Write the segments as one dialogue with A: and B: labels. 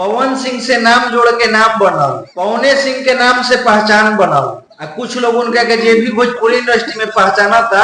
A: पवन सिंह से नाम जोड़ के नाम बनल, पवने सिंह के नाम से पहचान बनल। कुछ लोग उनका के जे भी भोजपुरी इंडस्ट्री में पहचाना था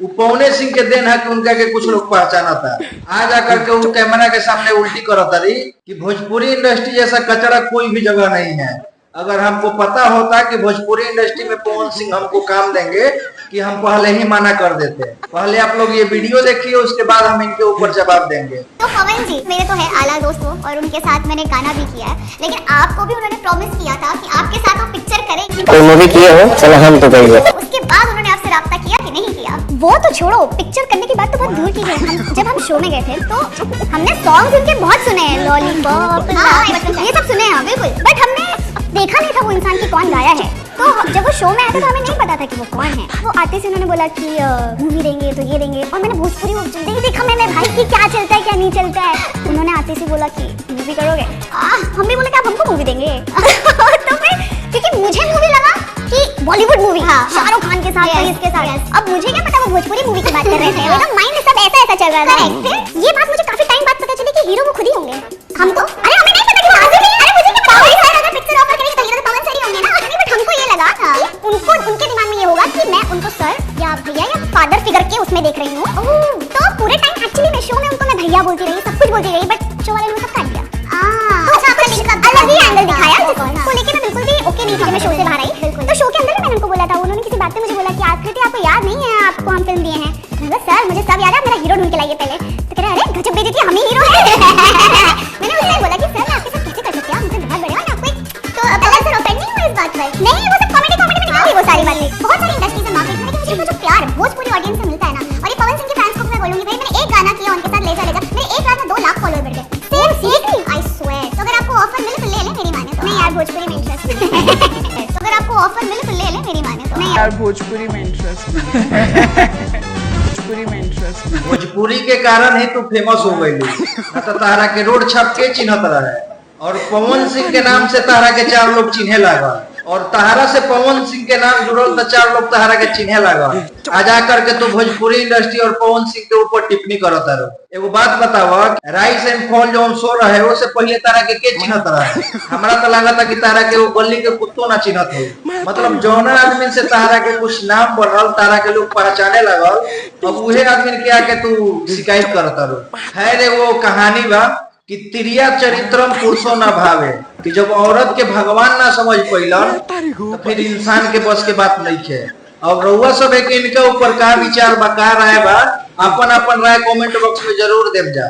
A: वो पवने सिंह के देन है कि उनका के कुछ लोग पहचाना था। आज आकर के वो कैमरा के सामने उल्टी करता रही कि भोजपुरी इंडस्ट्री जैसा कचरा कोई भी जगह नहीं है। अगर हमको पता होता कि भोजपुरी इंडस्ट्री में पवन सिंह हमको काम देंगे कि हम पहले ही मना कर देते। पहले आप लोग ये वीडियो देखिए, उसके बाद हम इनके ऊपर जवाब देंगे।
B: तो पवन जी मेरे तो है आला दोस्त हो और उनके साथ मैंने गाना भी किया है, लेकिन आपको भी उन्होंने प्रॉमिस किया था कि आपके साथ वो पिक्चर करेंगे।
C: कोई मूवी किए हो? चलो हम तो करिए।
B: उसके बाद उन्होंने आपसे राब्ता किया कि नहीं किया? वो तो छोड़ो, पिक्चर करने की बात तो बहुत दूर की है। जब हम शो में गए थे तो हमने सॉन्ग उनके बहुत सुने हैं, लॉलीपॉप ये सब सुने हैं बिल्कुल, बट हमने देखा नहीं था वो इंसान की कौन गाया है। तो जब वो शो में आया था तो हमें नहीं पता था कि वो कौन है। वो आते से उन्होंने बोला कि मूवी देंगे तो ये देंगे, और मैंने भोजपुरी नहीं देखा मैंने भाई कि क्या चलता है क्या नहीं चलता है। उन्होंने आते से बोला कि मूवी करोगे? हम भी बोले कि आप हमको मूवी देंगे। तो फिर क्योंकि मुझे मूवी लगा कि बॉलीवुड मूवी शाहरुख खान के साथ इसके साथ, अब मुझे क्या पता वो भोजपुरी मूवी की बात कर रहे थे। मतलब माइंड सब ऐसा चल रहा था। फिर ये बात मुझे काफी टाइम बाद पता चली कि हीरो वो खुद ही होंगे। हम तो अरे हमें नहीं पता कि अरे मुझे क्या पता अगर पिक्चर ऑफर करेंगे तो हीरो तो पवन सर ही होंगे ना। बट हमको ये लगा कि उनको उनके दिमाग में ये होगा कि मैं उनको सर या भैया या फादर फिगर के उसमें देख रही हूँ। तो पूरे टाइम एक्चुअली मैं शो में उनको मैं भैया बोलती रही, सब कुछ बोलती रही, बट शो वाले ने सब काट दिया। अच्छा आपने अलग ही एंगल दिखाया जिसको लेके मैं बिल्कुल भी ओके नहीं थी। मैं शो से बाहर आई तो शो के अंदर मैंने उनको बोला था, उन्होंने किसी बात पे मुझे बोला कि आकृति आपको याद नहीं है आपको हम फिल्म दिए हैं। मैंने कहा सर मुझे सब याद है, मेरा हीरो ढूंढ के लाइए पहले। तो कह रहे अरे गजब बेइज्जती, हम ही हीरो हैं। मैंने उससे बोला कि सर मैं आपके साथ कैसे कर सकती हूँ, मुझे बहुत बड़े हो आपको। तो पहले सर ऑफेंड नहीं हुआ इस बात पर? नहीं, वो सब कॉमेडी में निकाली वो सारी बातें। बहुत सारी इंडस्ट्री से मार्केट में, लेकिन मुझे जो प्यार भोजपुरी ऑडियंस से मिलता है ना, और ये पवन सिंह के फैंस को मैं बोलूंगी भाई मैंने एक गाना किया उनके साथ ले चलेगा, मेरे एक रात में 2 लाख फॉलोअर बढ़ गए। Same seriously I swear. तो अगर आपको ऑफर मिले तो ले ले मेरी माने तो। नहीं यार भोजपुरी में इंटरेस्ट नहीं। तो अगर आपको ऑफर मिले तो ले ले मेरी माने तो। नहीं
D: यार भोजपुरी में इंटरेस्ट नहीं।
A: भोजपुरी के कारण ही तू फेमस हो गई, न तो तारा के रोड छप के चिन्हत रहे, और पवन सिंह के नाम से तारा के 4 लोग चिन्हे लागल, और तहारा से पवन सिंह के नाम जुड़ल तो 4 लोग तहारा के चिन्हे लागल। आज आकर के तू भोजपुरी इंडस्ट्री और पवन सिंह के ऊपर टिप्पणी करता रहो। एगो बात बताव, राइस एंड फॉल जो शो रहे वो से पहले तारा के चिन्हत रहे? हमरा तो लगा कि तारा के वो गली के कुत्तों ना चिन्हत हो। मतलब जौना आदमी से तारा के कुछ नाम बढ़ल, तारा के लोग पहचाने लगल, अब उहे आदमी के आके तू शिकायत करता रहो। खैर एगो कहानी बा कि तिरिया चरित्रम पुरुषो न भावे, कि जब औरत के भगवान ना समझ पैलन तो फिर इंसान के बस के बात नहीं है। और रउआ सब एक इनके ऊपर का विचार बा, का राय बा, अपन राय कमेंट बॉक्स में जरूर देव जा।